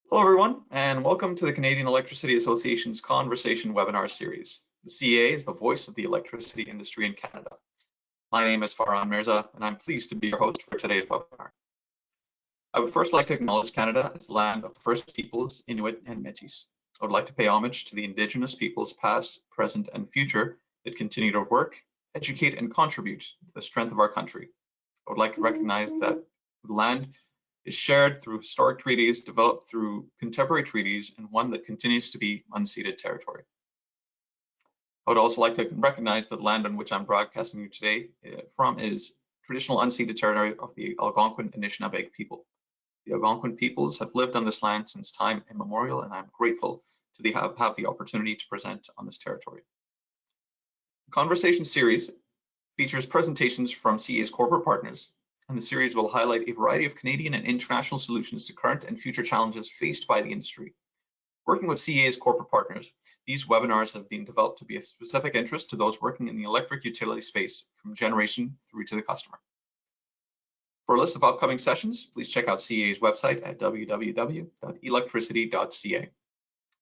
Hello, everyone, and welcome to the Canadian Electricity Association's Conversation webinar series. The CEA is the voice of the electricity industry in Canada. My name is Farhan Mirza, and I'm pleased to be your host for today's webinar. I would first like to acknowledge Canada as the land of the First Peoples, Inuit, and Métis. I would like to pay homage to the Indigenous peoples past, present, and future that continue to work, educate, and contribute to the strength of our country. I would like to recognize that the land is shared through historic treaties, developed through contemporary treaties, and one that continues to be unceded territory. I would also like to recognize that the land on which I'm broadcasting you today from is traditional unceded territory of the Algonquin Anishinaabe people. The Algonquin peoples have lived on this land since time immemorial, and I'm grateful to have the opportunity to present on this territory. The conversation series features presentations from CEA's corporate partners, and the series will highlight a variety of Canadian and international solutions to current and future challenges faced by the industry. Working with CEA's corporate partners, these webinars have been developed to be of specific interest to those working in the electric utility space from generation through to the customer. For a list of upcoming sessions, please check out CEA's website at www.electricity.ca.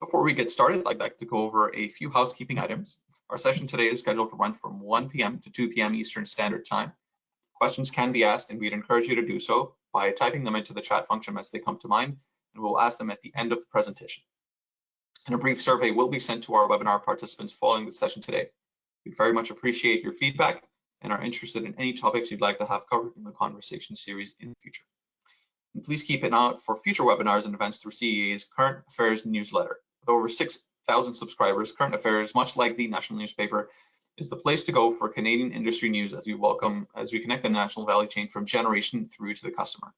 Before we get started, I'd like to go over a few housekeeping items. Our session today is scheduled to run from 1 p.m. to 2 p.m. Eastern Standard Time. Questions can be asked, and we'd encourage you to do so by typing them into the chat function as they come to mind, and we'll ask them at the end of the presentation. And a brief survey will be sent to our webinar participants following the session today. We very much appreciate your feedback and are interested in any topics you'd like to have covered in the conversation series in the future. And please keep an eye out for future webinars and events through CEA's Current Affairs newsletter. With over 6,000 subscribers, Current Affairs, much like the national newspaper, is the place to go for Canadian industry news as we connect the national value chain from generation through to the customer.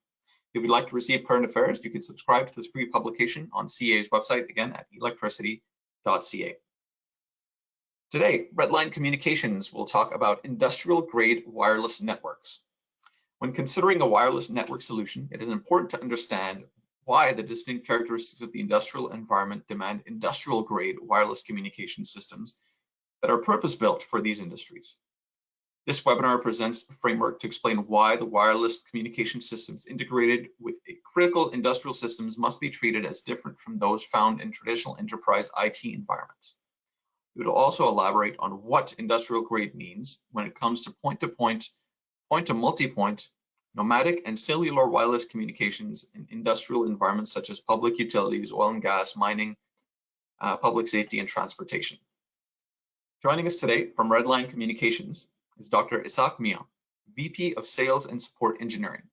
If you'd like to receive current affairs, you can subscribe to this free publication on CEA's website, again at electricity.ca. Today, Redline Communications will talk about industrial-grade wireless networks. When considering a wireless network solution, it is important to understand why the distinct characteristics of the industrial environment demand industrial-grade wireless communication systems that are purpose-built for these industries. This webinar presents the framework to explain why the wireless communication systems integrated with critical industrial systems must be treated as different from those found in traditional enterprise IT environments. We will also elaborate on what industrial grade means when it comes to point-to-point, point-to-multipoint, nomadic and cellular wireless communications in industrial environments such as public utilities, oil and gas, mining, public safety, and transportation. Joining us today from Redline Communications is Dr. Isaac Mia, VP of Sales and Support Engineering.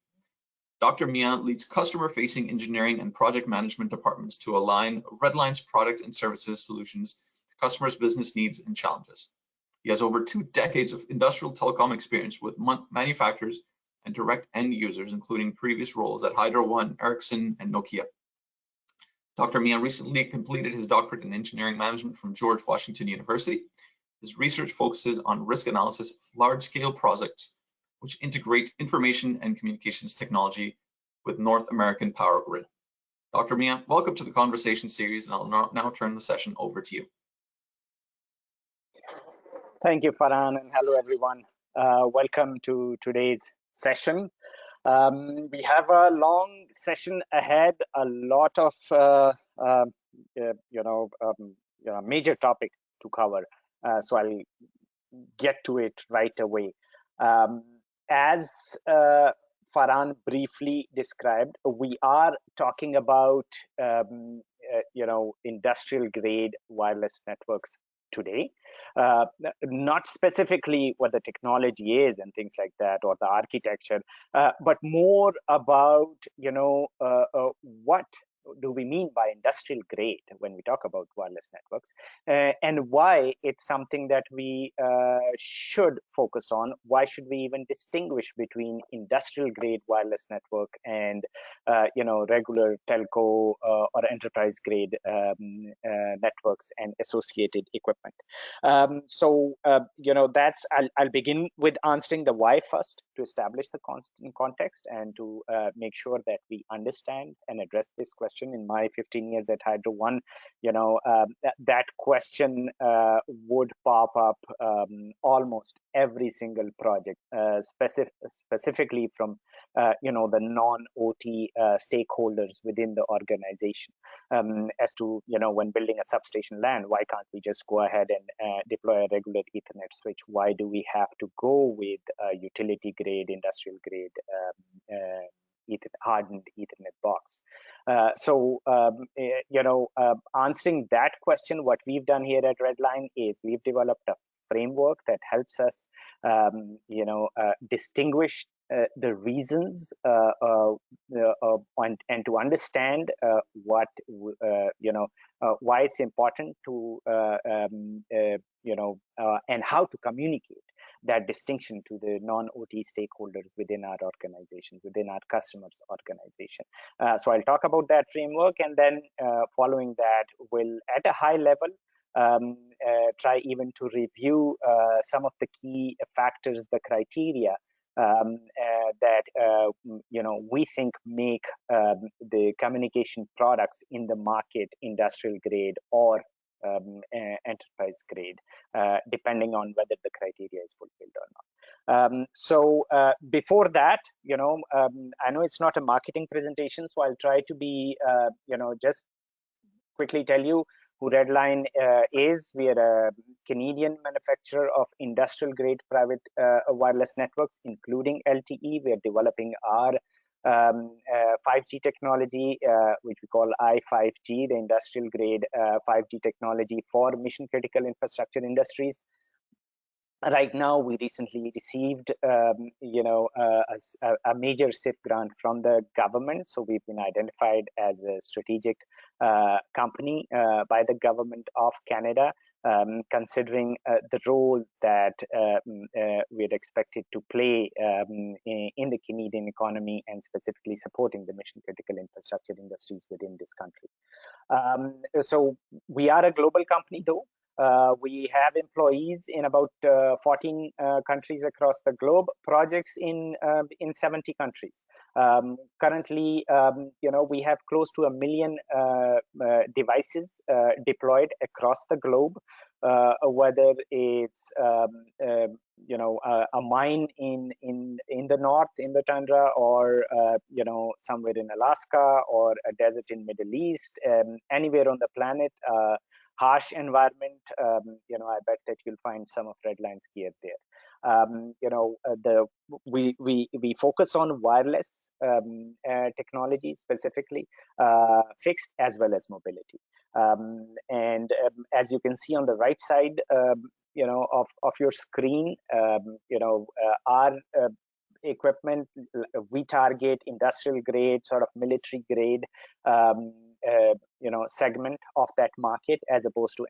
Dr. Mia leads customer-facing engineering and project management departments to align Redline's product and services solutions to customers' business needs and challenges. He has over 2 decades of industrial telecom experience with manufacturers and direct end users, including previous roles at Hydro One, Ericsson, and Nokia. Dr. Mia recently completed his doctorate in engineering management from George Washington University. His research focuses on risk analysis of large-scale projects which integrate information and communications technology with North American power grid. Dr. Mia, welcome to the conversation series, and I'll now turn the session over to you. Thank you, Farhan, and hello, everyone. Welcome to today's session. We have a long session ahead, a lot of major topic to cover. So I'll get to it right away. As Farhan briefly described, we are talking about industrial grade wireless networks today, not specifically what the technology is and things like that, or the architecture, but more about what do we mean by industrial grade when we talk about wireless networks, and why it's something that we should focus on. Why should we even distinguish between industrial grade wireless network and regular telco or enterprise grade networks and associated equipment? That's I'll begin with answering the why first, to establish the context and to make sure that we understand and address this question question. In my 15 years at Hydro One, that question would pop up almost every single project, specifically from the non-OT stakeholders within the organization, as to when building a substation land, why can't we just go ahead and deploy a regular Ethernet switch? Why do we have to go with a utility grade, industrial grade hardened Ethernet box? Answering that question, what we've done here at Redline is we've developed a framework that helps us distinguish the reasons and to understand why it's important to and how to communicate that distinction to the non-OT stakeholders within our organization, within our customers' organization. So I'll talk about that framework, and then following that, we'll at a high level try even to review some of the key factors, the criteria that we think make the communication products in the market industrial grade or enterprise grade, depending on whether the criteria is fulfilled or not. So before that, I know it's not a marketing presentation, so I'll try to be, just quickly tell you who Redline is. We are a Canadian manufacturer of industrial grade private wireless networks, including LTE. We are developing our 5G technology, which we call i5G, the industrial grade 5G technology for mission critical infrastructure industries. Right now, we recently received, a major SIP grant from the government. So we've been identified as a strategic company by the government of Canada, considering the role that we're expected to play in the Canadian economy and specifically supporting the mission critical infrastructure industries within this country. So we are a global company, though. We have employees in about 14 countries across the globe, projects in 70 countries. Currently, we have close to 1 million devices deployed across the globe, whether it's a mine in the north, in the tundra, or somewhere in Alaska, or a desert in Middle East, anywhere on the planet. Harsh environment, I bet that you'll find some of Redline's gear there. We focus on wireless technology, specifically fixed as well as mobility. As you can see on the right side, of your screen, our equipment, we target industrial grade, sort of military grade segment of that market, as opposed to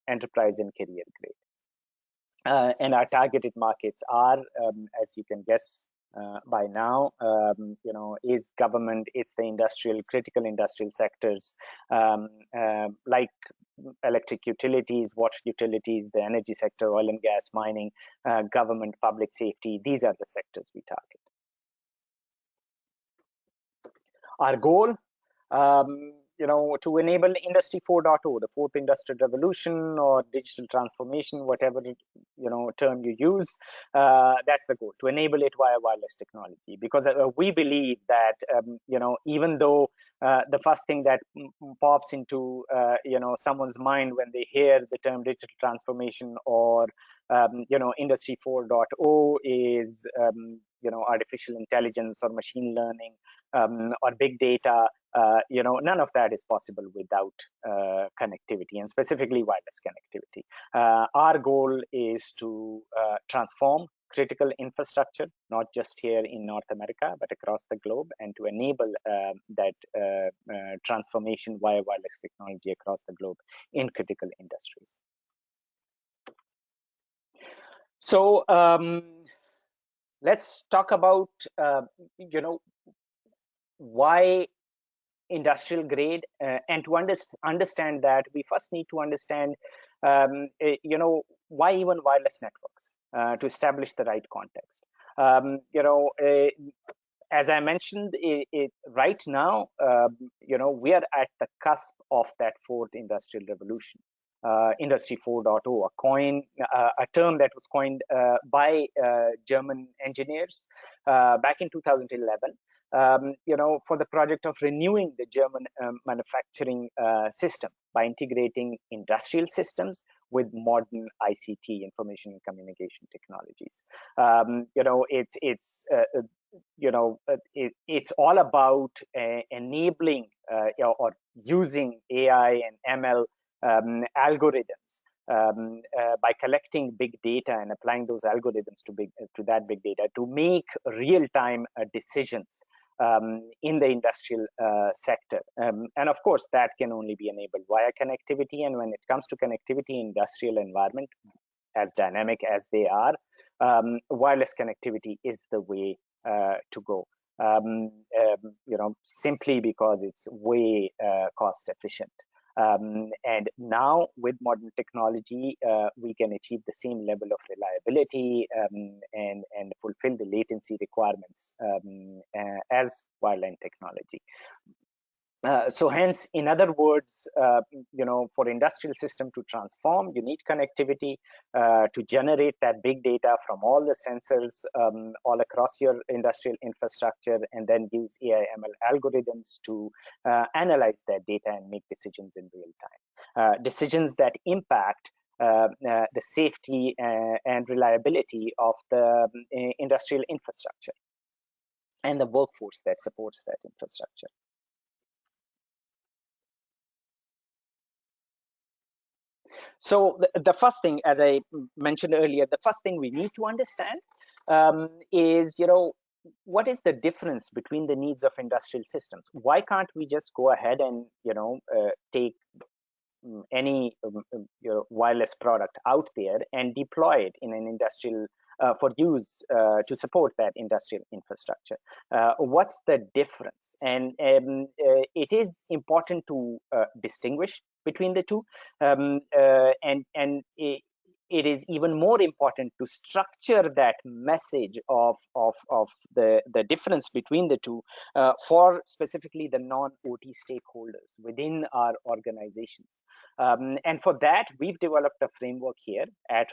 enterprise and carrier grade. And our targeted markets are, as you can guess by now, is government, it's the critical industrial sectors, like electric utilities, water utilities, the energy sector, oil and gas, mining, government, public safety. These are the sectors we target. Our goal, to enable Industry 4.0, the fourth industrial revolution or digital transformation, whatever term you use, that's the goal, to enable it via wireless technology. Because we believe that even though the first thing that pops into someone's mind when they hear the term digital transformation or Industry 4.0 is artificial intelligence or machine learning or big data, none of that is possible without connectivity, and specifically wireless connectivity. Our goal is to transform critical infrastructure, not just here in North America, but across the globe, and to enable that transformation via wireless technology across the globe in critical industries. So let's talk about why industrial grade, and to understand that, we first need to understand why even wireless networks, to establish the right context. as I mentioned, right now, we are at the cusp of that fourth industrial revolution, Industry 4.0, a term that was coined by German engineers back in 2011. For the project of renewing the German manufacturing system by integrating industrial systems with modern ICT, information and communication technologies. It's all about enabling or using AI and ML algorithms by collecting big data and applying those algorithms to that big data to make real-time decisions in the industrial sector. And of course, that can only be enabled via connectivity. And when it comes to connectivity, industrial environment, as dynamic as they are, wireless connectivity is the way to go. Simply because it's way cost efficient. And now with modern technology, we can achieve the same level of reliability and fulfill the latency requirements as wireline technology. So hence, in other words, for industrial system to transform, you need connectivity to generate that big data from all the sensors all across your industrial infrastructure, and then use AI ML algorithms to analyze that data and make decisions in real time. Decisions that impact the safety and reliability of the industrial infrastructure and the workforce that supports that infrastructure. So the first thing, as I mentioned earlier, the first thing we need to understand is, what is the difference between the needs of industrial systems? Why can't we just go ahead and, take any wireless product out there and deploy it in an industrial for use to support that industrial infrastructure? What's the difference? And it is important to distinguish between the two, and it is even more important to structure that message of the difference between the two for specifically the non-OT stakeholders within our organizations. And for that, we've developed a framework here at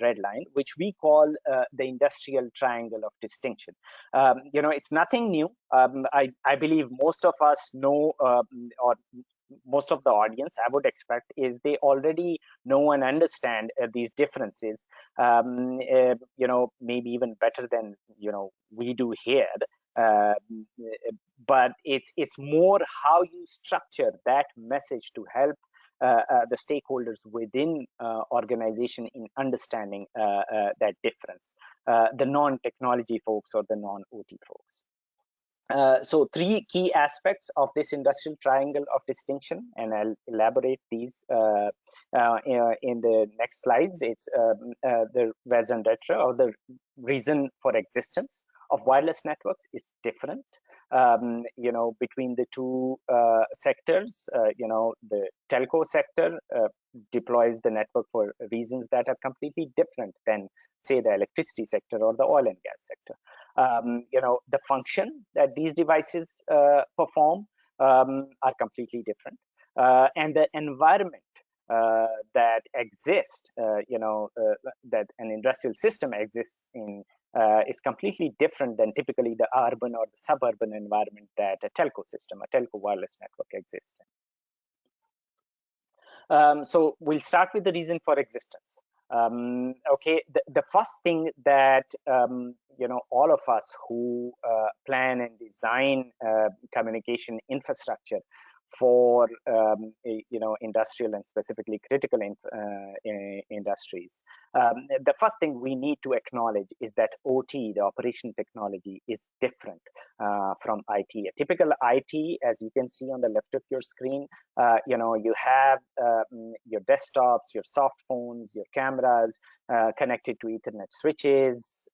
Redline, which we call the industrial triangle of distinction. It's nothing new. I believe most of us know, or most of the audience, I would expect, is they already know and understand these differences, maybe even better than we do here. But it's more how you structure that message to help the stakeholders within organization in understanding that difference, the non-technology folks or the non-OT folks. So three key aspects of this industrial triangle of distinction, and I'll elaborate these in the next slides. It's the raison d'etre, or the reason for existence of wireless networks, is different between the two sectors. The telco sector deploys the network for reasons that are completely different than, say, the electricity sector or the oil and gas sector. The function that these devices perform are completely different, and the environment that exists, that an industrial system exists in, is completely different than typically the urban or the suburban environment that a telco system, a telco wireless network, exists in. So we'll start with the reason for existence. Okay, the first thing that all of us who plan and design communication infrastructure for industrial and specifically critical industries, the first thing we need to acknowledge is that OT, the operation technology, is different from IT. A typical IT, as you can see on the left of your screen, you have your desktops, your soft phones, your cameras connected to Ethernet switches,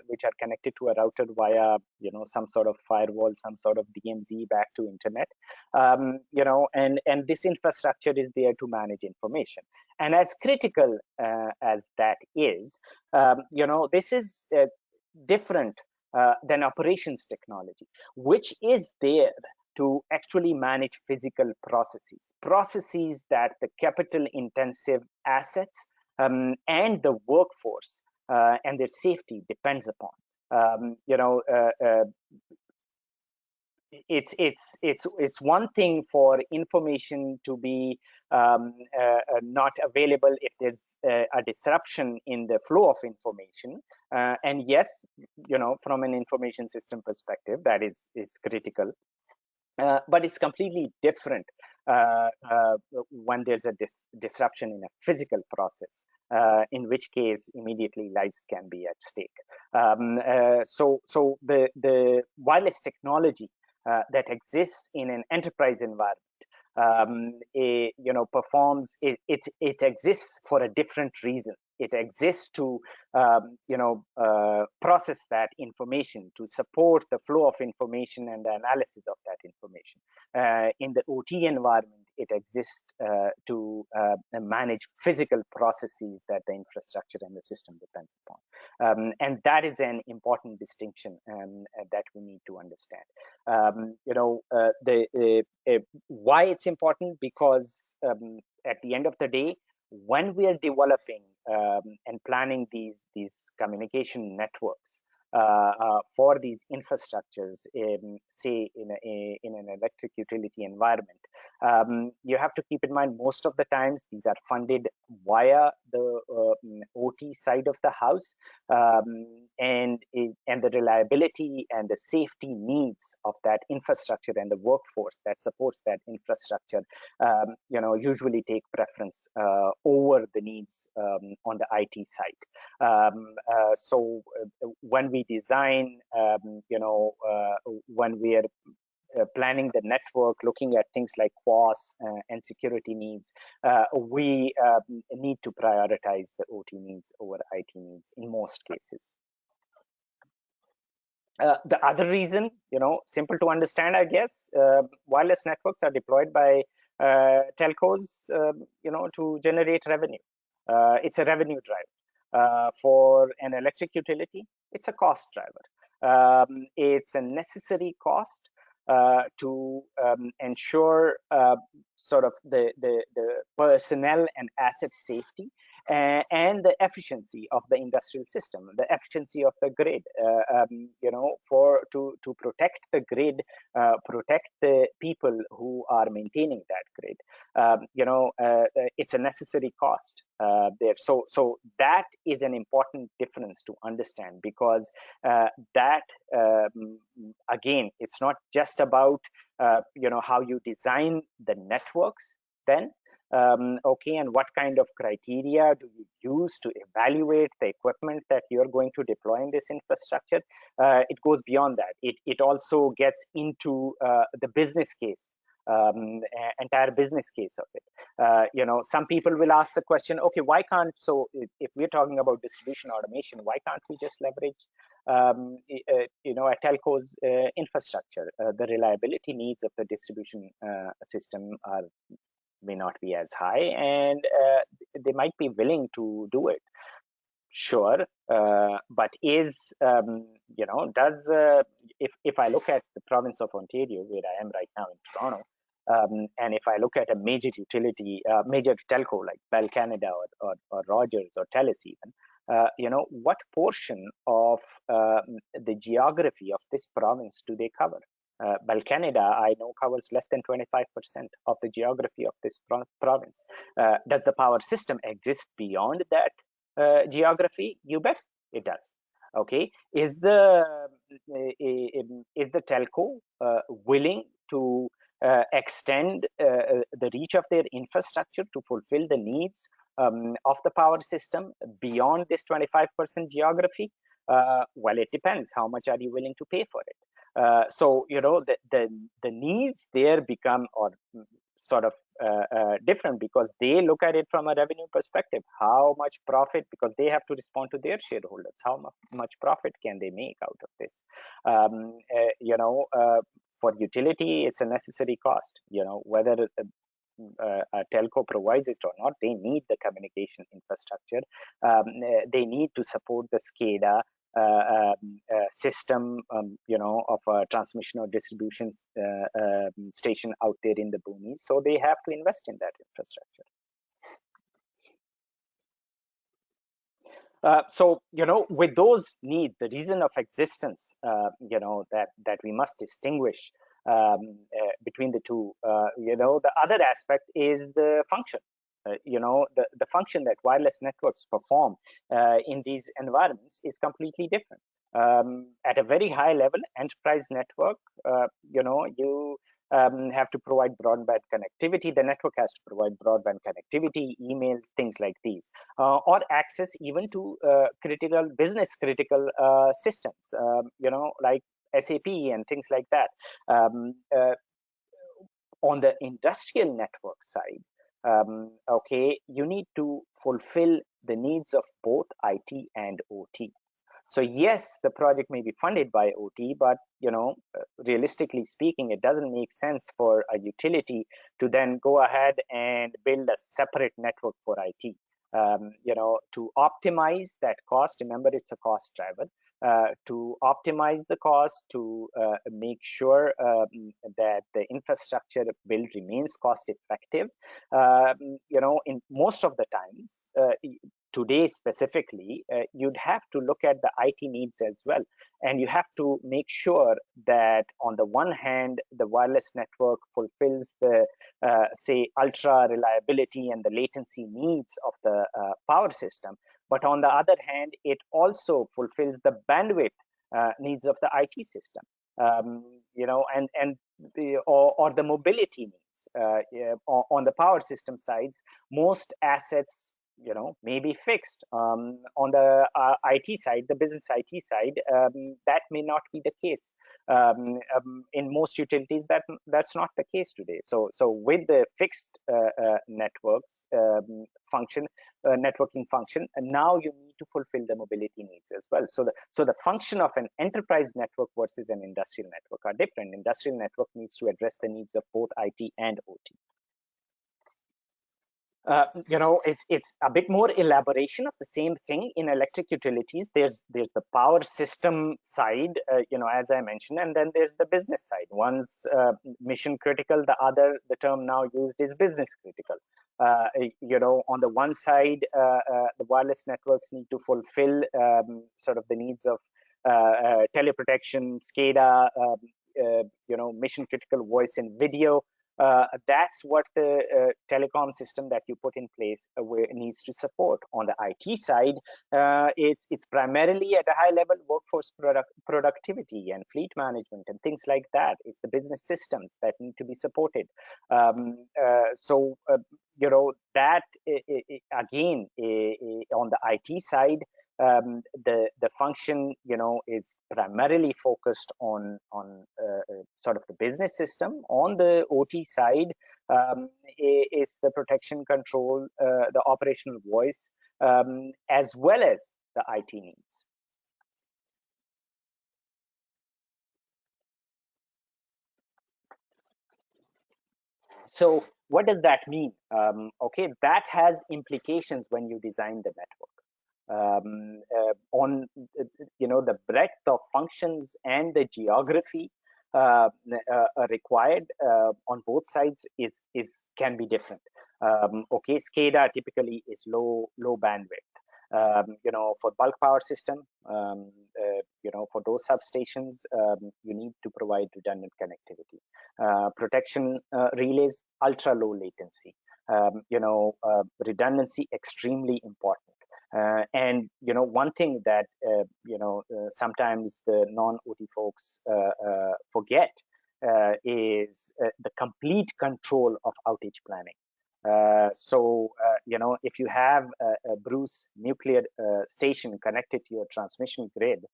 which are connected to a router via some sort of firewall, some sort of DMZ back to internet. And this infrastructure is there to manage information. And as critical as that is, this is different than operations technology, which is there to actually manage physical processes that the capital intensive assets and the workforce and their safety depends upon. It's one thing for information to be not available if there's a disruption in the flow of information, and yes, from an information system perspective, that is critical. But it's completely different when there's a disruption in a physical process, in which case immediately lives can be at stake. So the wireless technology that exists in an enterprise environment performs it exists for a different reason. It exists to process that information, to support the flow of information and the analysis of that information. In the OT environment, it exists to manage physical processes that the infrastructure and the system depends upon. And that is an important distinction that we need to understand. Why it's important? Because at the end of the day, when we are developing and planning these communication networks for these infrastructures, say in an electric utility environment, you have to keep in mind most of the times these are funded via the OT side of the house, and the reliability and the safety needs of that infrastructure and the workforce that supports that infrastructure usually take preference over the needs on the IT side. So when we design, when we are planning the network, looking at things like QoS and security needs, we need to prioritize the OT needs over IT needs in most cases. The other reason, simple to understand, I guess, wireless networks are deployed by telcos, to generate revenue. It's a revenue driver. For an electric utility, it's a cost driver. It's a necessary cost to ensure sort of the personnel and asset safety and the efficiency of the industrial system, the efficiency of the grid, to protect the grid, protect the people who are maintaining that grid. It's a necessary cost there. So that is an important difference to understand, because that again, it's not just about how you design the networks then. Okay, and what kind of criteria do you use to evaluate the equipment that you're going to deploy in this infrastructure? It goes beyond that. It also gets into the business case, entire business case of it. Some people will ask the question, okay, why can't, so if we're talking about distribution automation, why can't we just leverage a telco's infrastructure? The reliability needs of the distribution system may not be as high, and they might be willing to do it. Sure, but is does if I look at the province of Ontario, where I am right now in Toronto, and if I look at a major utility, major telco like Bell Canada or Rogers or Telus even, what portion of the geography of this province do they cover? Bell Canada, I know, covers less than 25% of the geography of this province. Does the power system exist beyond that geography? You bet it does. Okay, is the telco willing to extend the reach of their infrastructure to fulfill the needs of the power system beyond this 25% geography? Well, it depends. How much are you willing to pay for it? So the needs there become or sort of different, because they look at it from a revenue perspective. How much profit, because they have to respond to their shareholders, how much profit can they make out of this? For utility, it's a necessary cost. Whether a telco provides it or not, they need the communication infrastructure. They need to support the SCADA system, of a transmission or distribution station out there in the boonies. So they have to invest in that infrastructure. So, with those needs, the reason of existence, that we must distinguish between the two, the other aspect is the function. The function that wireless networks perform in these environments is completely different. At a very high level, enterprise network, you have to provide broadband connectivity. The network has to provide broadband connectivity, emails, things like these, or access even to business critical systems, like SAP and things like that. On the industrial network side, okay, you need to fulfill the needs of both IT and OT. So yes, the project may be funded by OT, but realistically speaking, it doesn't make sense for a utility to then go ahead and build a separate network for IT. To optimize that cost, remember it's a cost driver. To optimize the cost, to make sure that the infrastructure build remains cost effective. In most of the times, today specifically, you'd have to look at the IT needs as well. And you have to make sure that on the one hand, the wireless network fulfills the, say, ultra reliability and the latency needs of the power system. But on the other hand, it also fulfills the bandwidth needs of the IT system, or the mobility needs. On the power system sides, most assets may be fixed. On the IT side, the business IT side, that may not be the case. In most utilities, that's not the case today. So with the fixed networks networking function, and now you need to fulfill the mobility needs as well. So the function of an enterprise network versus an industrial network are different. Industrial network needs to address the needs of both IT and OT. It's a bit more elaboration of the same thing in electric utilities. There's the power system side, as I mentioned, and then there's the business side. One's mission critical, the term now used is business critical. On the one side, the wireless networks need to fulfill sort of the needs of teleprotection, SCADA, mission critical voice and video. That's what the telecom system that you put in place needs to support. On the IT side, it's primarily at a high level workforce productivity and fleet management and things like that. It's the business systems that need to be supported. That again, on the IT side, the function is primarily focused on sort of the business system. On the OT side, is the protection control, the operational voice, as well as the IT needs. So what does that mean? Okay, that has implications when you design the network. On the breadth of functions and the geography required on both sides can be different. Okay, SCADA typically is low bandwidth. For bulk power system, for those substations, you need to provide redundant connectivity. Protection relays, ultra low latency. Redundancy, extremely important. And one thing that sometimes the non-OT folks forget is the complete control of outage planning. If you have a Bruce nuclear station connected to your transmission grid,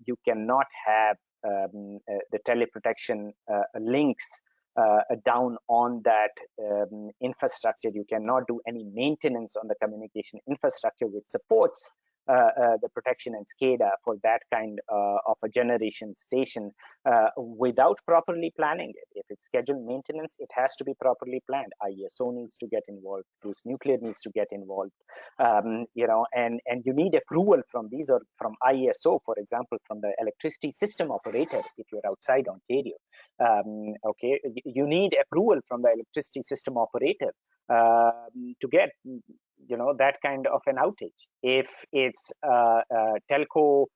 you cannot have the teleprotection links down on that infrastructure. You cannot do any maintenance on the communication infrastructure which supports the protection and SCADA for that kind of a generation station without properly planning it. If it's scheduled maintenance, it has to be properly planned. ISO needs to get involved. Bruce Nuclear needs to get involved. And you need approval from these, or from ISO, for example, from the electricity system operator if you're outside Ontario. Okay, you need approval from the electricity system operator to get that kind of an outage. If it's telco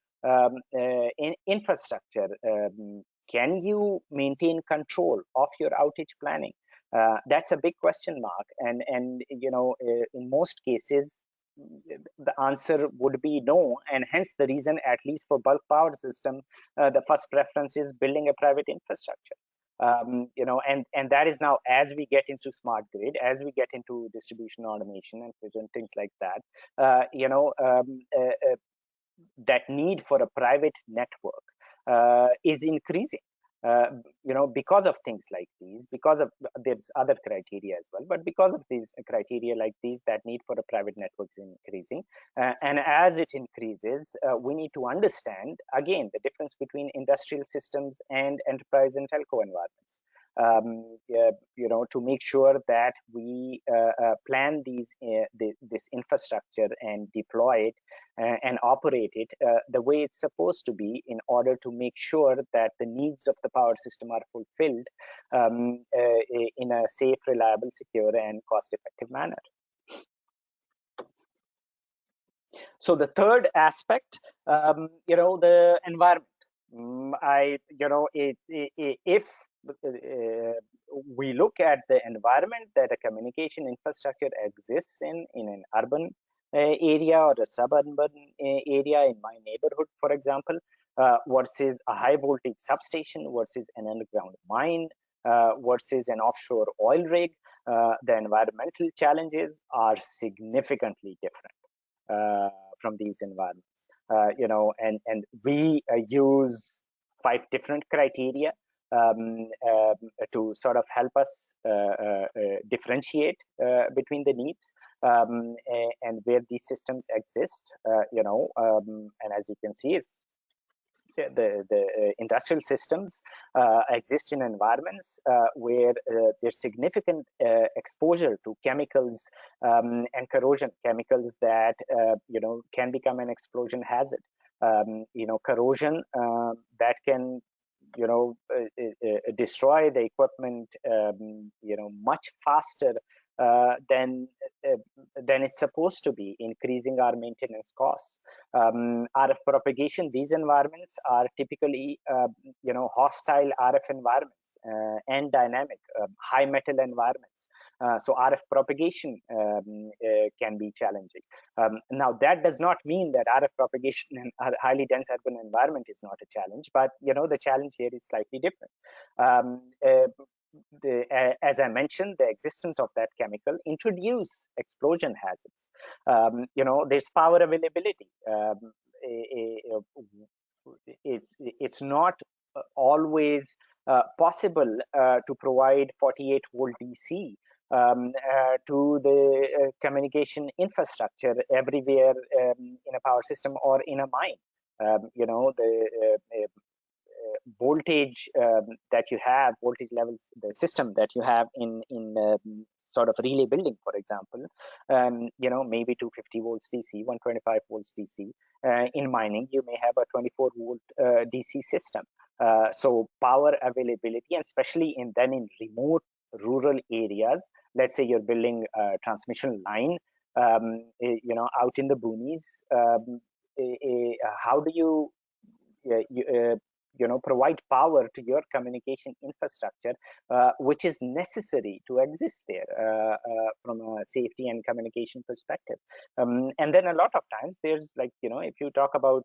infrastructure, can you maintain control of your outage planning? That's a big question mark, and in most cases the answer would be no, and hence the reason, at least for bulk power system, the first preference is building a private infrastructure. And that is now, as we get into smart grid, as we get into distribution automation and things like that, that need for a private network is increasing. Because of things like these, because of, there's other criteria as well, but because of these criteria like these, that need for a private network is increasing. And as it increases, we need to understand, again, the difference between industrial systems and enterprise and telco environments. To make sure that we plan this infrastructure and deploy it and operate it the way it's supposed to be, in order to make sure that the needs of the power system are fulfilled in a safe, reliable, secure, and cost-effective manner. So the third aspect, the environment. If we look at the environment that a communication infrastructure exists in an urban area or a suburban area, in my neighborhood, for example, versus a high voltage substation versus an underground mine versus an offshore oil rig, the environmental challenges are significantly different from these environments. And we use 5 different criteria to sort of help us differentiate between the needs and where these systems exist. And as you can see, is the industrial systems exist in environments where there's significant exposure to chemicals and corrosion, chemicals that can become an explosion hazard. Corrosion that can destroy the equipment much faster than it's supposed to be, increasing our maintenance costs. RF propagation, these environments are typically hostile RF environments and dynamic high metal environments. So RF propagation can be challenging. Now that does not mean that RF propagation in a highly dense urban environment is not a challenge, but the challenge here is slightly different. As I mentioned, the existence of that chemical introduce explosion hazards. There's power availability. It's not always possible to provide 48 volt DC to the communication infrastructure everywhere in a power system or in a mine. The voltage that you have, voltage levels, the system that you have in sort of relay building, for example, maybe 250 volts DC, 125 volts DC. In mining, you may have a 24 volt DC system. So power availability, and especially in remote rural areas, let's say you're building a transmission line, out in the boonies, how do you provide power to your communication infrastructure, which is necessary to exist there from a safety and communication perspective. And then a lot of times there's if you talk about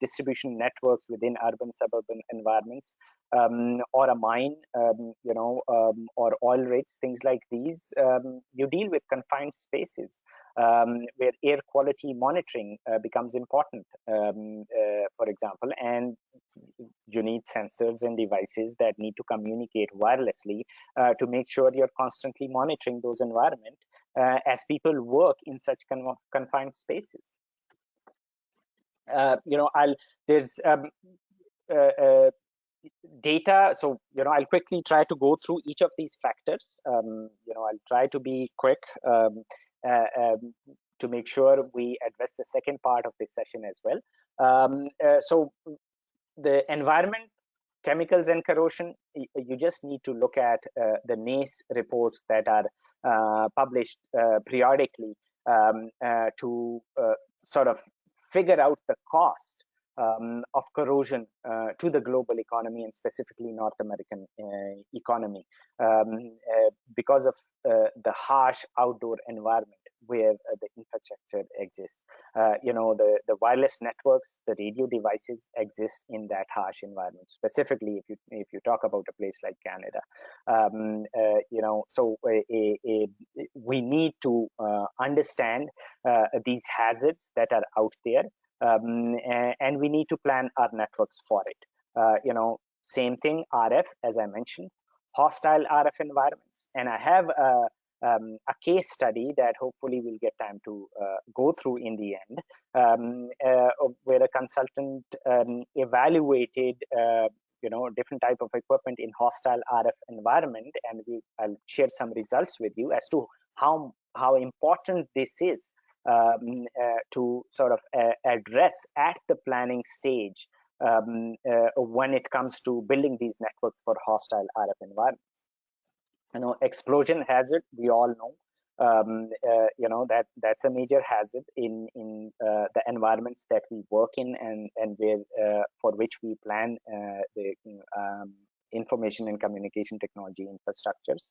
distribution networks within urban suburban environments, or a mine, or oil rigs, things like these, you deal with confined spaces where air quality monitoring becomes important, for example, and you need sensors and devices that need to communicate wirelessly to make sure you're constantly monitoring those environments as people work in such confined spaces. There's data. So, I'll quickly try to go through each of these factors. I'll try to be quick to make sure we address the second part of this session as well. So the environment, chemicals and corrosion, you just need to look at the NACE reports that are published periodically to sort of figure out the cost of corrosion to the global economy, and specifically North American economy, because of the harsh outdoor environment where the infrastructure exists. The wireless networks, the radio devices exist in that harsh environment. Specifically, if you talk about a place like Canada, so we need to understand these hazards that are out there. And we need to plan our networks for it. Same thing, RF, as I mentioned, hostile RF environments. And I have a case study that hopefully we'll get time to go through in the end, where a consultant evaluated different type of equipment in hostile RF environment, and I'll share some results with you as to how important this is to sort of address at the planning stage when it comes to building these networks for hostile RF environments. Explosion hazard, we all know, that's a major hazard in the environments that we work in, and where for which we plan the information and communication technology infrastructures.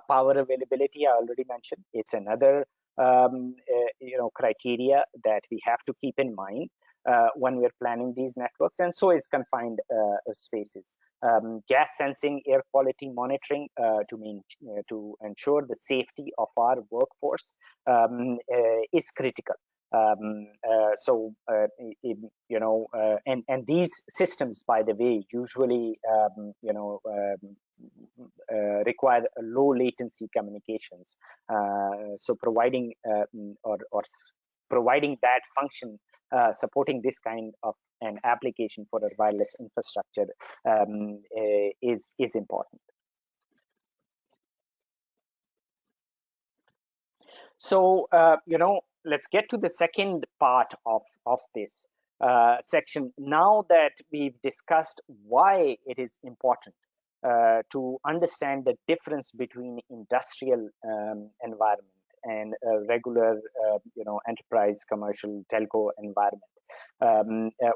Power availability, I already mentioned. It's another criteria that we have to keep in mind when we're planning these networks, and so is confined spaces. Gas sensing, air quality monitoring to ensure the safety of our workforce is critical. And these systems, by the way, usually require low latency communications. So providing providing that function, supporting this kind of an application for a wireless infrastructure is important. So, let's get to the second part of this section. Now that we've discussed why it is important to understand the difference between industrial environment and a regular, enterprise, commercial, telco environment,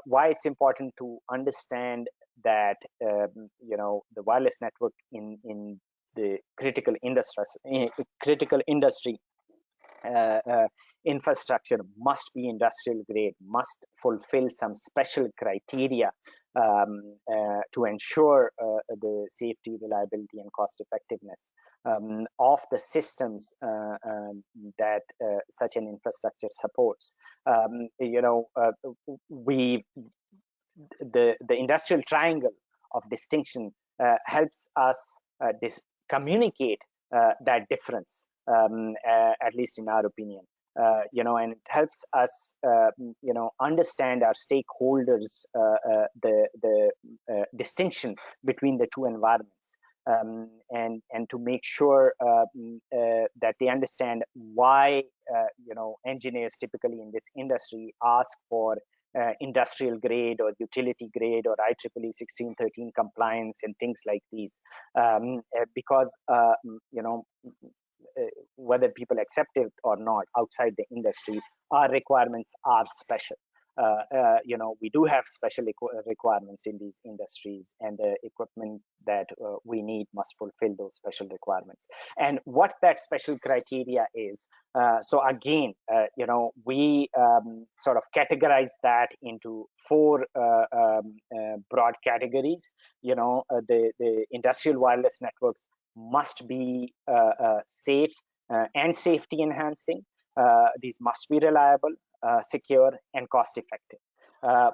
why it's important to understand that, the wireless network in the critical industry infrastructure must be industrial grade, must fulfill some special criteria to ensure the safety, reliability, and cost effectiveness of the systems that such an infrastructure supports. The industrial triangle of distinction helps us communicate that difference, at least in our opinion, and it helps us, understand our stakeholders, the distinction between the two environments, and to make sure that they understand why, engineers typically in this industry ask for industrial grade or utility grade or IEEE 1613 compliance and things like these, because whether people accept it or not outside the industry, our requirements are special. We do have special requirements in these industries, and the equipment that we need must fulfill those special requirements. And what that special criteria is, so again, we sort of categorize that into four broad categories. The industrial wireless networks must be safe and safety enhancing. These must be reliable, secure, and cost effective.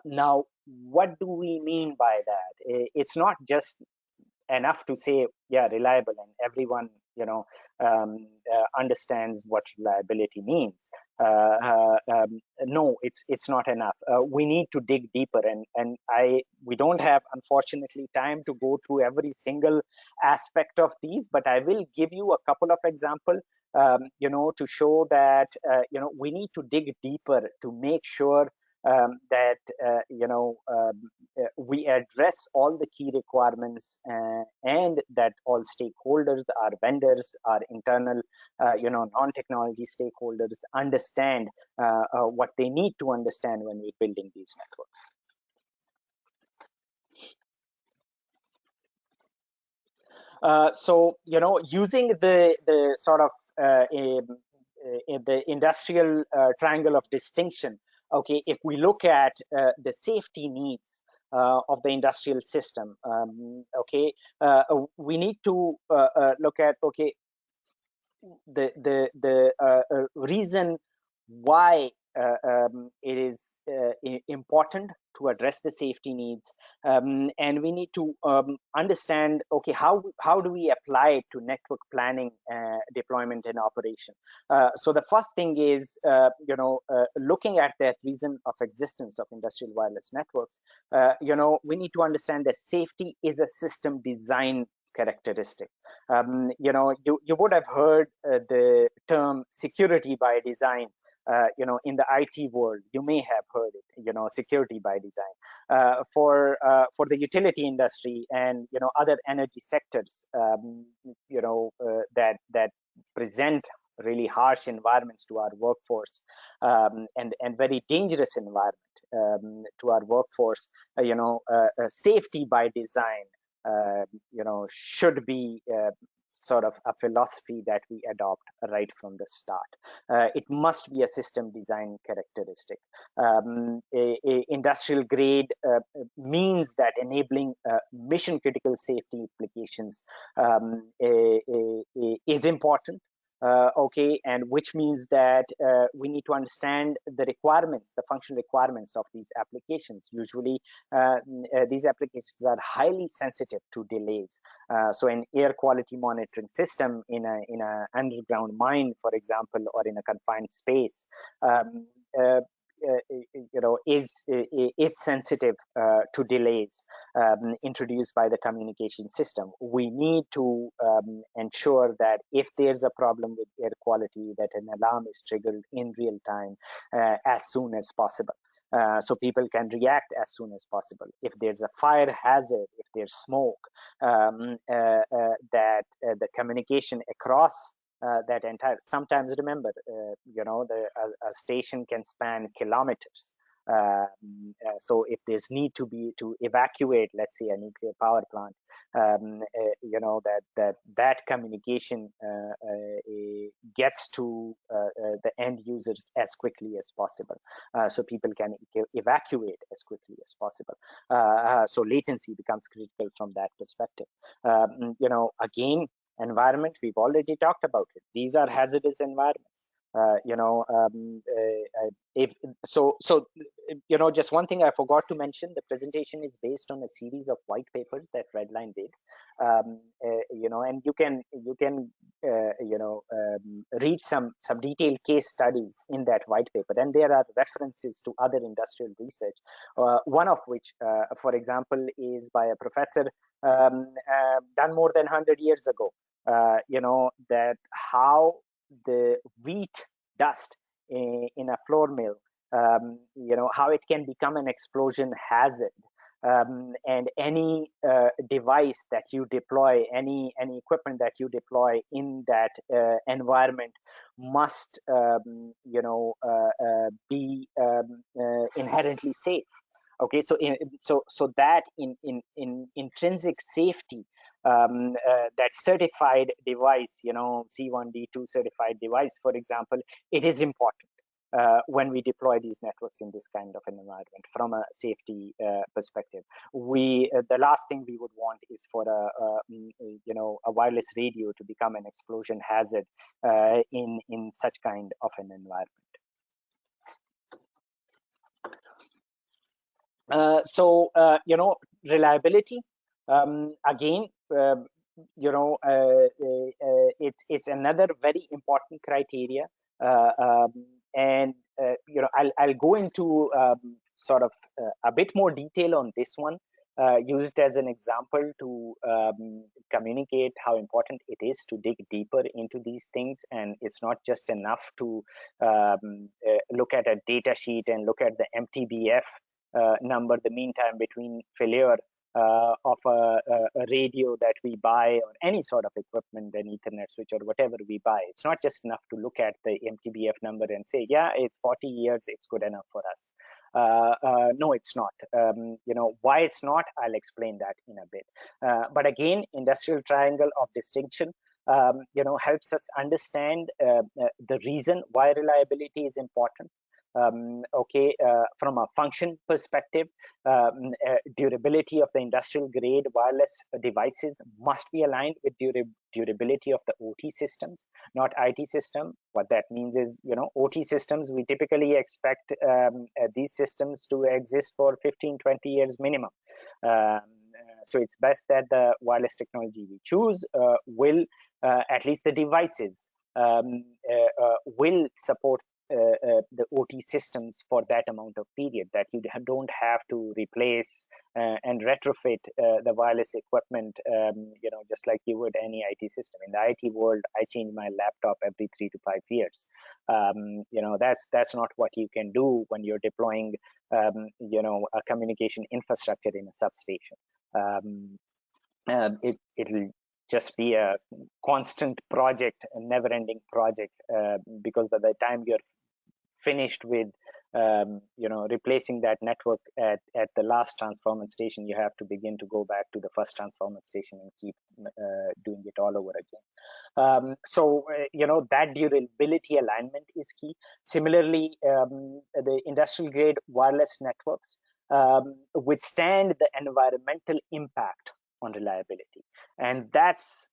Now, what do we mean by that? It's not just enough to say, yeah, reliable, and everyone understands what reliability means. No, it's not enough. We need to dig deeper, and we don't have, unfortunately, time to go through every single aspect of these, but I will give you a couple of examples, to show that we need to dig deeper to make sure that we address all the key requirements, and that all stakeholders, our vendors, our internal non-technology stakeholders understand what they need to understand when we're building these networks. So using the sort of the industrial triangle of distinction, okay, if we look at the safety needs of the industrial system, okay, we need to look at, okay, the reason why it is important to address the safety needs, and we need to understand, okay, how do we apply it to network planning, deployment, and operation. So the first thing is looking at that reason of existence of industrial wireless networks. We need to understand that safety is a system design characteristic. You would have heard the term security by design. In the IT world, you may have heard it. Security by design. For the utility industry and other energy sectors, that present really harsh environments to our workforce, and very dangerous environment to our workforce. Safety by design should be sort of a philosophy that we adopt right from the start. It must be a system design characteristic. Industrial grade means that enabling mission critical safety applications is important. Okay, and which means that we need to understand the requirements, the functional requirements of these applications. Usually, these applications are highly sensitive to delays. So, an air quality monitoring system in a underground mine, for example, or in a confined space, is sensitive to delays introduced by the communication system. We need to ensure that if there's a problem with air quality, that an alarm is triggered in real time as soon as possible. So people can react as soon as possible. If there's a fire hazard, if there's smoke, that the communication across that entire, sometimes remember, a station can span kilometers. So if there's need to evacuate, let's say, a nuclear power plant, that communication gets to the end users as quickly as possible, so people can evacuate as quickly as possible. So latency becomes critical from that perspective. Again, environment, we've already talked about it. These are hazardous environments. If so, just one thing I forgot to mention: the presentation is based on a series of white papers that Redline did. And you can read some detailed case studies in that white paper, and there are references to other industrial research. One of which, for example, is by a professor done more than 100 years ago. That how the wheat dust in a flour mill, how it can become an explosion hazard. And any device that you deploy, any equipment that you deploy in that environment must be inherently safe. Okay, so that in intrinsic safety, that certified device, C1D2 certified device, for example, it is important when we deploy these networks in this kind of an environment from a safety perspective. The last thing we would want is for a wireless radio to become an explosion hazard in such kind of an environment. So reliability, again, it's another very important criteria, and I'll go into sort of a bit more detail on this one, used as an example to communicate how important it is to dig deeper into these things. And it's not just enough to look at a data sheet and look at the MTBF number, the mean time between failure of a radio that we buy, or any sort of equipment, an Ethernet switch or whatever we buy. It's not just enough to look at the MTBF number and say, yeah, it's 40 years, it's good enough for us. No, it's not. Why it's not, I'll explain that in a bit. But again, industrial triangle of distinction helps us understand the reason why reliability is important. From a function perspective, durability of the industrial grade wireless devices must be aligned with durability of the OT systems, not IT system. What that means is, OT systems, we typically expect these systems to exist for 15, 20 years minimum. So it's best that the wireless technology we choose will, at least the devices, will support the OT systems for that amount of period, that you don't have to replace and retrofit the wireless equipment, just like you would any IT system. In the IT world, I change my laptop every 3 to 5 years. That's not what you can do when you're deploying, a communication infrastructure in a substation. It'll just be a constant project, a never-ending project, because by the time you're finished with replacing that network at the last transformer station, you have to begin to go back to the first transformer station and keep doing it all over again. That durability alignment is key. Similarly, the industrial grade wireless networks withstand the environmental impact on reliability, and that's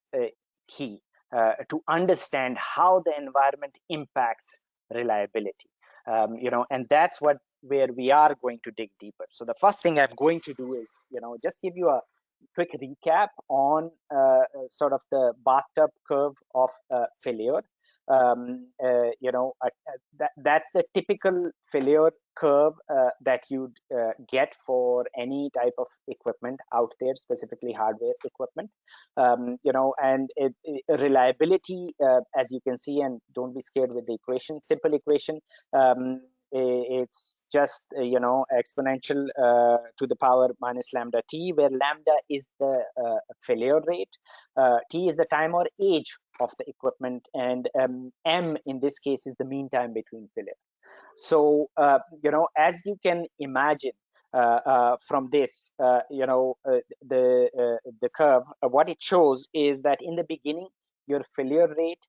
key to understand how the environment impacts reliability. And that's where we are going to dig deeper. So the first thing I'm going to do is, just give you a quick recap on sort of the bathtub curve of failure. That's the typical failure curve that you'd get for any type of equipment out there, specifically hardware equipment. And reliability, as you can see, and don't be scared with the equation, simple equation. It's just exponential to the power minus lambda t, where lambda is the failure rate, t is the time or age of the equipment, and m in this case is the mean time between failure. So as you can imagine from this, the curve, what it shows is that in the beginning, your failure rate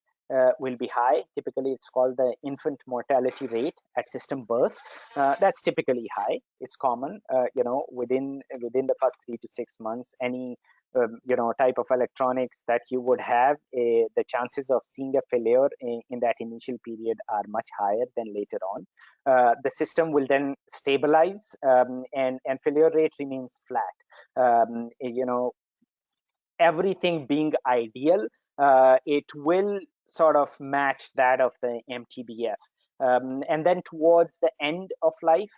will be high. Typically, it's called the infant mortality rate at system birth. That's typically high. It's common, within the first 3 to 6 months, any type of electronics that you would have, the chances of seeing a failure in that initial period are much higher than later on. The system will then stabilize, and failure rate remains flat. Everything being ideal, it will sort of match that of the MTBF. And then towards the end of life,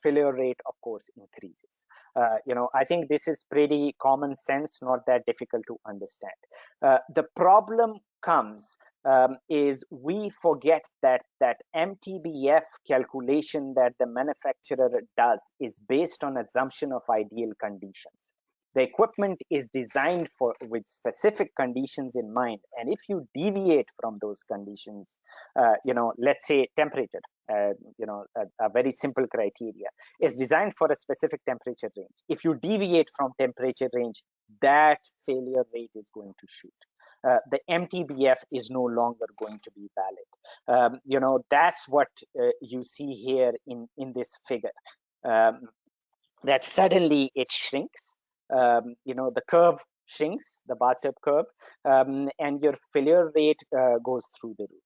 failure rate, of course, increases. I think this is pretty common sense, not that difficult to understand. The problem comes is we forget that MTBF calculation that the manufacturer does is based on assumption of ideal conditions. The equipment is designed with specific conditions in mind, and if you deviate from those conditions, let's say temperature, a very simple criteria is designed for a specific temperature range. If you deviate from temperature range, that failure rate is going to shoot. The MTBF is no longer going to be valid. That's what you see here in this figure. That suddenly it shrinks. The curve shrinks, the bathtub curve, and your failure rate goes through the roof,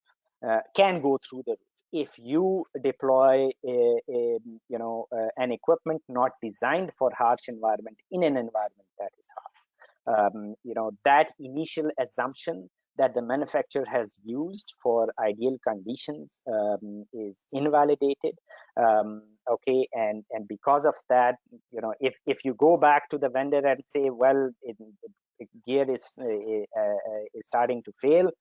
can go through the roof if you deploy an equipment not designed for harsh environment in an environment that is harsh. That initial assumption that the manufacturer has used for ideal conditions is invalidated. Okay, and because of that, if you go back to the vendor and say, well, gear is starting to fail,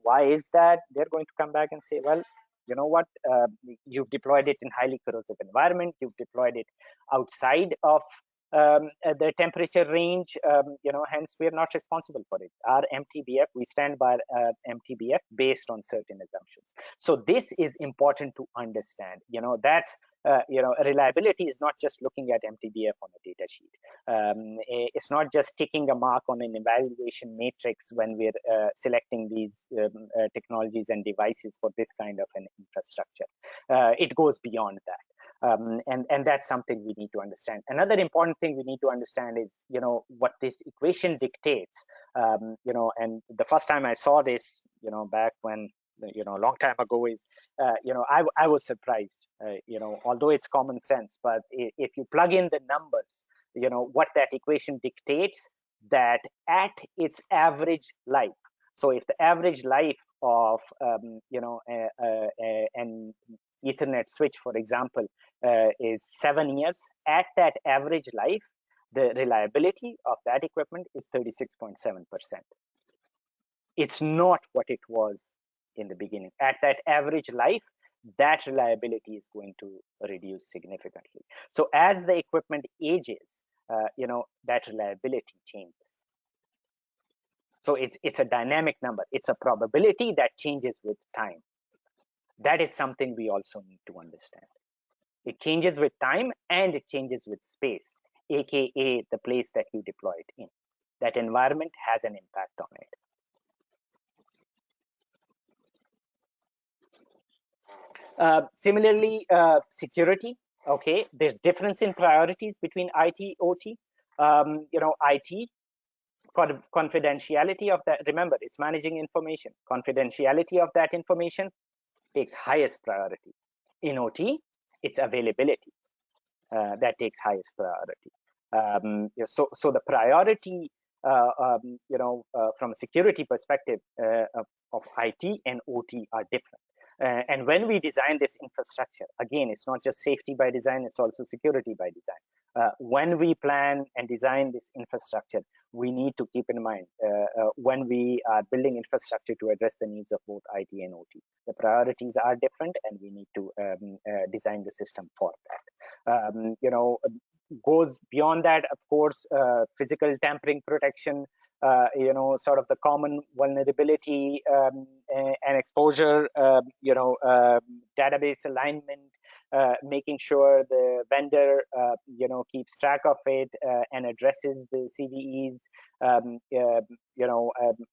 why is that? They're going to come back and say, well, you know what, you've deployed it in highly corrosive environment, you've deployed it outside of the temperature range, hence we are not responsible for it. Our MTBF, we stand by MTBF based on certain assumptions. So this is important to understand. That's reliability is not just looking at MTBF on a data sheet. It's not just ticking a mark on an evaluation matrix when we're selecting these technologies and devices for this kind of an infrastructure. It goes beyond that. And that's something we need to understand. Another important thing we need to understand is, what this equation dictates. And the first time I saw this, back when, a long time ago, is, I was surprised, although it's common sense, but if you plug in the numbers, what that equation dictates, that at its average life. So if the average life of, an Ethernet switch, for example, is 7 years, at that average life, the reliability of that equipment is 36.7%. It's not what it was in the beginning. At that average life, that reliability is going to reduce significantly. So as the equipment ages, that reliability changes. So it's a dynamic number. It's a probability that changes with time. That is something we also need to understand. It changes with time and it changes with space, aka the place that you deploy it in. That environment has an impact on it. Similarly, security. Okay, there's difference in priorities between IT, OT. IT, confidentiality of that. Remember, it's managing information. Confidentiality of that information takes highest priority. In OT, it's availability that takes highest priority. So the priority, from a security perspective of IT and OT are different. And when we design this infrastructure, again, it's not just safety by design, it's also security by design. When we plan and design this infrastructure, we need to keep in mind when we are building infrastructure to address the needs of both IT and OT. The priorities are different and we need to design the system for that. Goes beyond that, of course, physical tampering protection, sort of the common vulnerability and exposure, database alignment, making sure the vendor, keeps track of it and addresses the CVEs,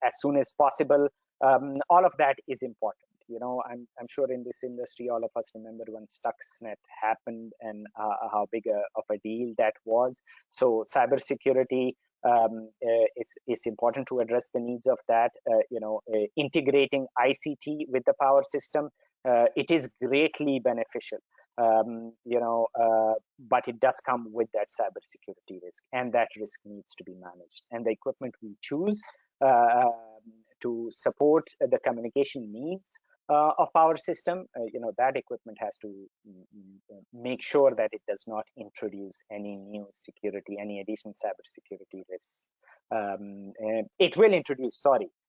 as soon as possible. All of that is important. I'm sure in this industry, all of us remember when Stuxnet happened and how big of a deal that was. So cybersecurity, it's important to address the needs of that. Integrating ICT with the power system, it is greatly beneficial. But it does come with that cybersecurity risk, and that risk needs to be managed. And the equipment we choose to support the communication needs of our system, that equipment has to make sure that it does not introduce any new security, any additional cybersecurity risks. It will introduce,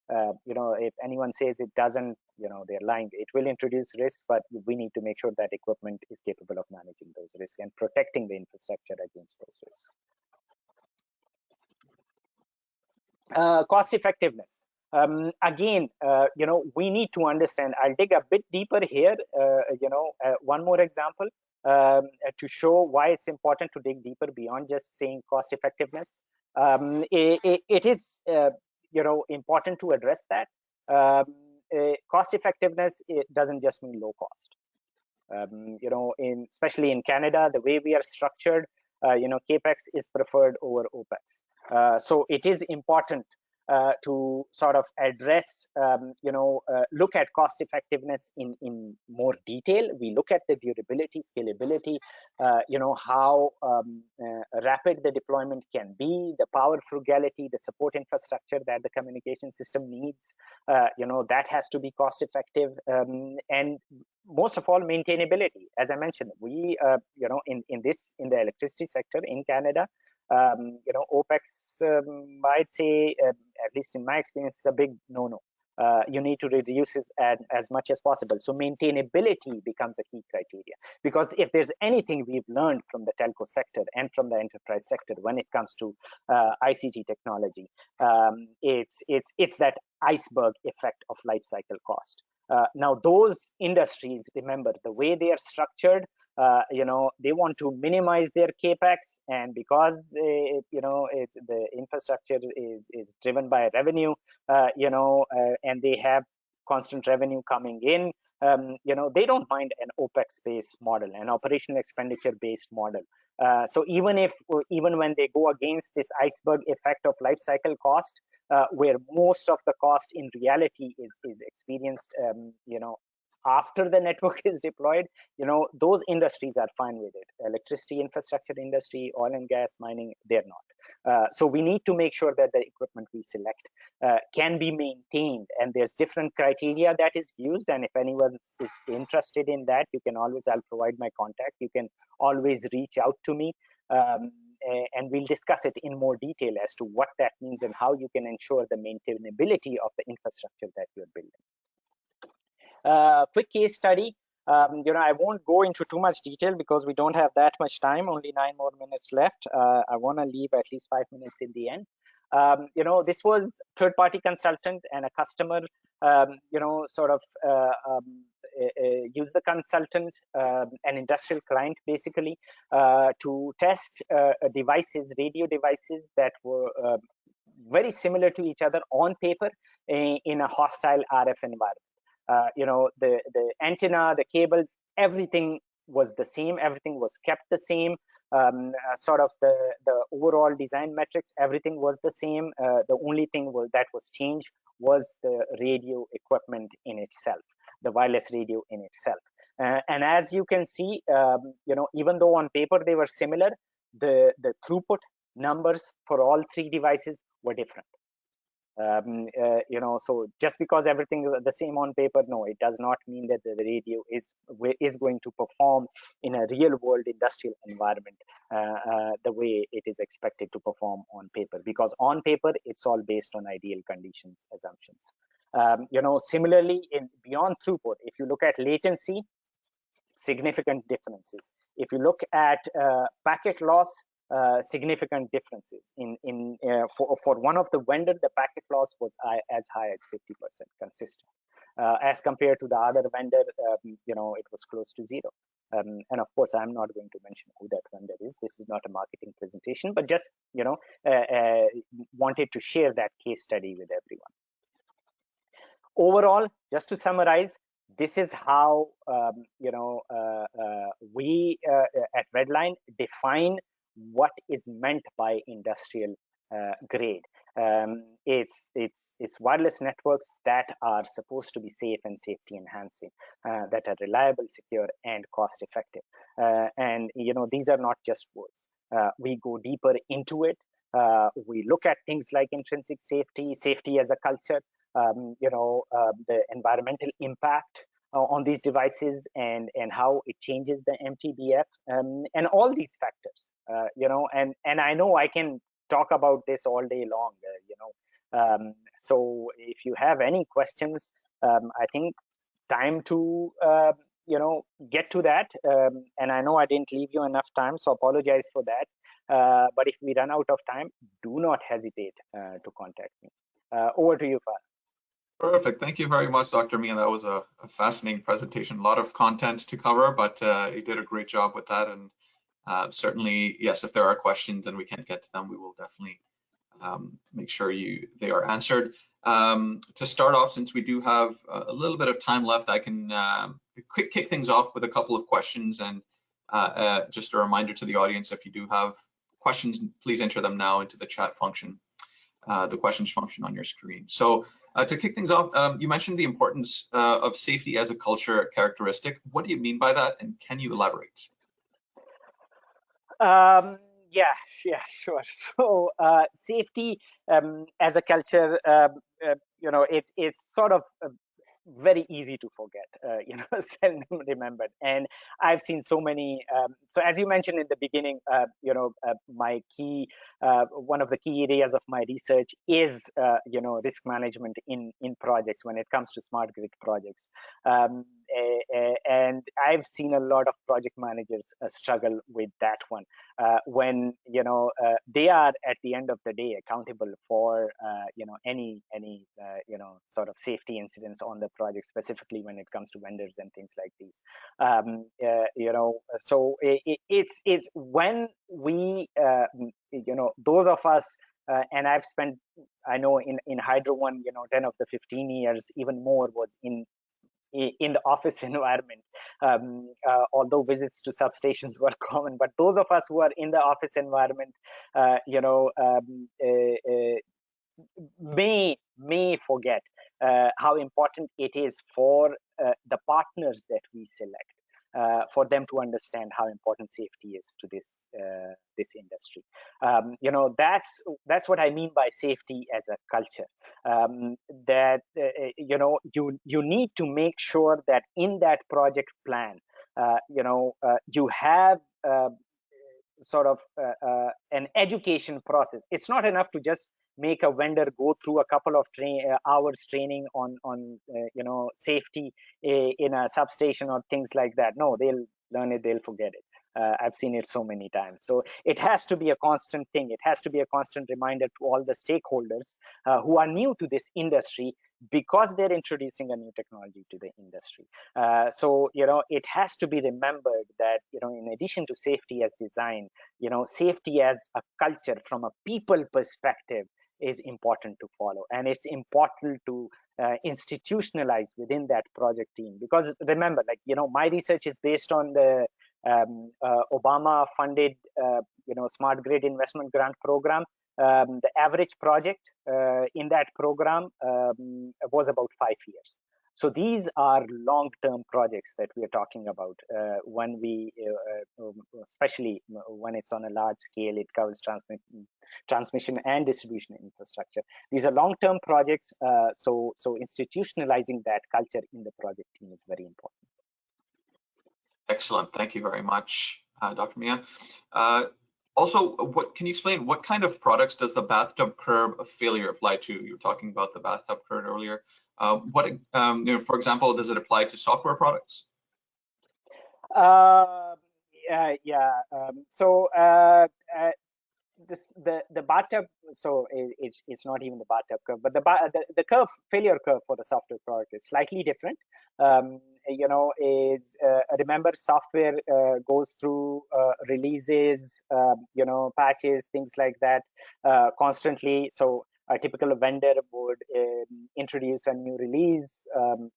if anyone says it doesn't, they're lying. It will introduce risks, but we need to make sure that equipment is capable of managing those risks and protecting the infrastructure against those risks. Cost effectiveness. Again, we need to understand. I'll dig a bit deeper here. One more example to show why it's important to dig deeper beyond just saying cost effectiveness. It is, important to address that. Cost effectiveness, it doesn't just mean low cost. Especially in Canada, the way we are structured, CAPEX is preferred over OPEX. So it is important to sort of address, look at cost effectiveness in more detail. We look at the durability, scalability, how rapid the deployment can be, the power frugality, the support infrastructure that the communication system needs, that has to be cost effective, and most of all, maintainability. As I mentioned, we, in the electricity sector in Canada, OPEX, I'd say, at least in my experience, is a big no-no. You need to reduce it as much as possible. So maintainability becomes a key criteria, because if there's anything we've learned from the telco sector and from the enterprise sector when it comes to ICT technology, it's that iceberg effect of life cycle cost. Now, those industries, remember, the way they are structured, they want to minimize their capex, and because it's the infrastructure is driven by revenue, and they have constant revenue coming in, they don't mind an OPEX based model, an operational expenditure based model. So even when they go against this iceberg effect of life cycle cost, where most of the cost in reality is experienced, after the network is deployed, those industries are fine with it. Electricity infrastructure industry, oil and gas, mining, they're not. So we need to make sure that the equipment we select can be maintained, and there's different criteria that is used. And if anyone is interested in that, I'll provide my contact. You can always reach out to me, and we'll discuss it in more detail as to what that means and how you can ensure the maintainability of the infrastructure that you're building. Quick case study. I won't go into too much detail because we don't have that much time, only 9 more minutes left. I want to leave at least 5 minutes in the end. This was third-party consultant and a customer, use the consultant, an industrial client basically, to test devices, radio devices that were very similar to each other on paper in a hostile RF environment. The antenna, the cables, everything was the same. Everything was kept the same. The overall design metrics, everything was the same. The only thing that was changed was the radio equipment in itself, the wireless radio in itself. And as you can see, even though on paper they were similar, the throughput numbers for all 3 devices were different. So just because everything is the same on paper, no, it does not mean that the radio is going to perform in a real world industrial environment the way it is expected to perform on paper, because on paper it's all based on ideal conditions assumptions. Similarly, beyond throughput, if you look at latency, significant differences. If you look at packet loss, significant differences. For one of the vendor, the packet loss was as high as 50% consistent. As compared to the other vendor, it was close to 0. And of course, I'm not going to mention who that vendor is. This is not a marketing presentation, but just wanted to share that case study with everyone. Overall, just to summarize, this is how we at Redline define what is meant by industrial grade. It's wireless networks that are supposed to be safe and safety enhancing, that are reliable, secure, and cost effective. And these are not just words. We go deeper into it. We look at things like intrinsic safety as a culture, the environmental impact on these devices and how it changes the MTBF, and all these factors, and I know I can talk about this all day long, so if you have any questions, I think time to get to that, and I know I didn't leave you enough time, so apologize for that, but if we run out of time, do not hesitate to contact me. Over to you, Farhan. Perfect. Thank you very much, Dr. Mian. That was a fascinating presentation. A lot of content to cover, but you did a great job with that. And certainly, yes, if there are questions and we can't get to them, we will definitely make sure they are answered. To start off, since we do have a little bit of time left, I can kick things off with a couple of questions. And just a reminder to the audience, if you do have questions, please enter them now into the chat function. the questions function on your screen. So to kick things off, you mentioned the importance of safety as a culture characteristic. What do you mean by that, and can you elaborate? Yeah, yeah, sure. So safety as a culture, it's sort of very easy to forget, seldom remembered. And I've seen so many. So as you mentioned in the beginning, my key, one of the key areas of my research is, risk management in projects when it comes to smart grid projects. And I've seen a lot of project managers struggle with that one when they are at the end of the day accountable for any sort of safety incidents on the project, specifically when it comes to vendors and things like these. So it's when we those of us and I've spent, I know in Hydro One, 10 of the 15 years, even more, was in the office environment, although visits to substations were common. But those of us who are in the office environment, may forget how important it is for the partners that we select, for them to understand how important safety is to this industry. That's what I mean by safety as a culture. That you need to make sure that in that project plan, you have sort of an education process. It's not enough to just make a vendor go through a couple of hours training on safety in a substation or things like that. No, they'll learn it, they'll forget it. I've seen it so many times. So it has to be a constant thing. It has to be a constant reminder to all the stakeholders who are new to this industry, because they're introducing a new technology to the industry. So it has to be remembered that in addition to safety as design, safety as a culture from a people perspective is important to follow, and it's important to institutionalize within that project team. Because remember, my research is based on the Obama-funded, Smart Grid Investment Grant Program. The average project in that program was about 5 years. So these are long-term projects that we are talking about when we, especially when it's on a large scale, it covers transmission and distribution infrastructure. These are long-term projects, so institutionalizing that culture in the project team is very important. Excellent. Thank you very much, Dr. Mia. Also, can you explain what kind of products does the bathtub curve of failure apply to? You were talking about the bathtub curve earlier. For example, does it apply to software products? The bathtub, so it's not even the bathtub curve, but the curve, failure curve for the software product is slightly different. Remember, software goes through releases, patches, things like that constantly. So a typical vendor would introduce a new release,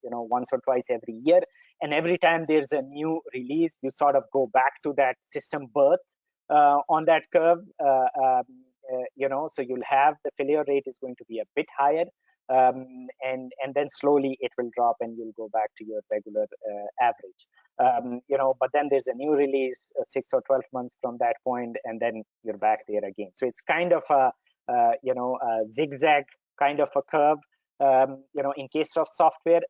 once or twice every year, and every time there's a new release, you sort of go back to that system birth on that curve. So you'll have the failure rate is going to be a bit higher, and then slowly it will drop and you'll go back to your regular average. But then there's a new release 6 or 12 months from that point, and then you're back there again. So it's kind of a zigzag kind of a curve, in case of software,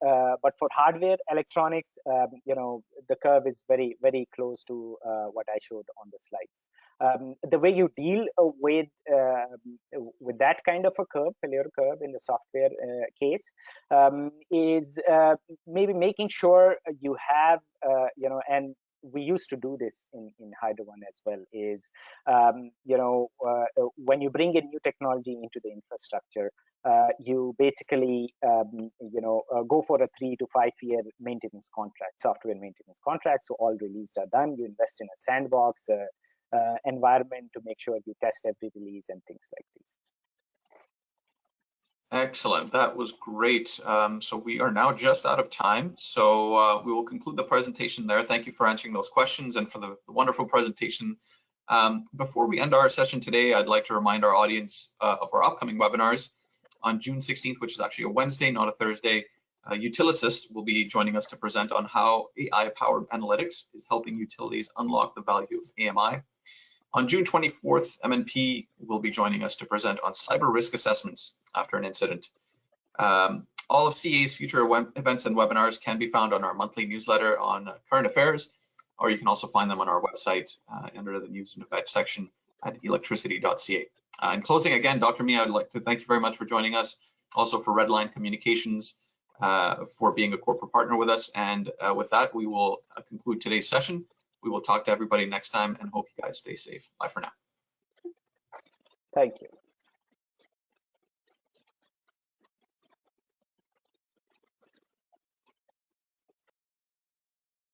but for hardware electronics, the curve is very, very close to what I showed on the slides. The way you deal with that kind of a curve, failure curve in the software case, is maybe making sure you have, and we used to do this in Hydro One as well, is, when you bring a new technology into the infrastructure, you basically, go for a 3 to 5 year maintenance contract, software maintenance contract. So all releases are done. You invest in a sandbox environment to make sure you test every release and things like this. Excellent. That was great. So we are now just out of time. So we will conclude the presentation there. Thank you for answering those questions and for the wonderful presentation Before we end our session today, I'd like to remind our audience of our upcoming webinars. On June 16th, which is actually a Wednesday, not a Thursday, Utilisys will be joining us to present on how AI-powered analytics is helping utilities unlock the value of AMI. On June 24th, MNP will be joining us to present on cyber risk assessments after an incident. All of CA's future events and webinars can be found on our monthly newsletter on current affairs, or you can also find them on our website under the news and events section at electricity.ca. In closing, again, Dr. Mia, I'd like to thank you very much for joining us, also for Redline Communications for being a corporate partner with us. And with that, we will conclude today's session. We will talk to everybody next time and hope you guys stay safe. Bye for now. Thank you.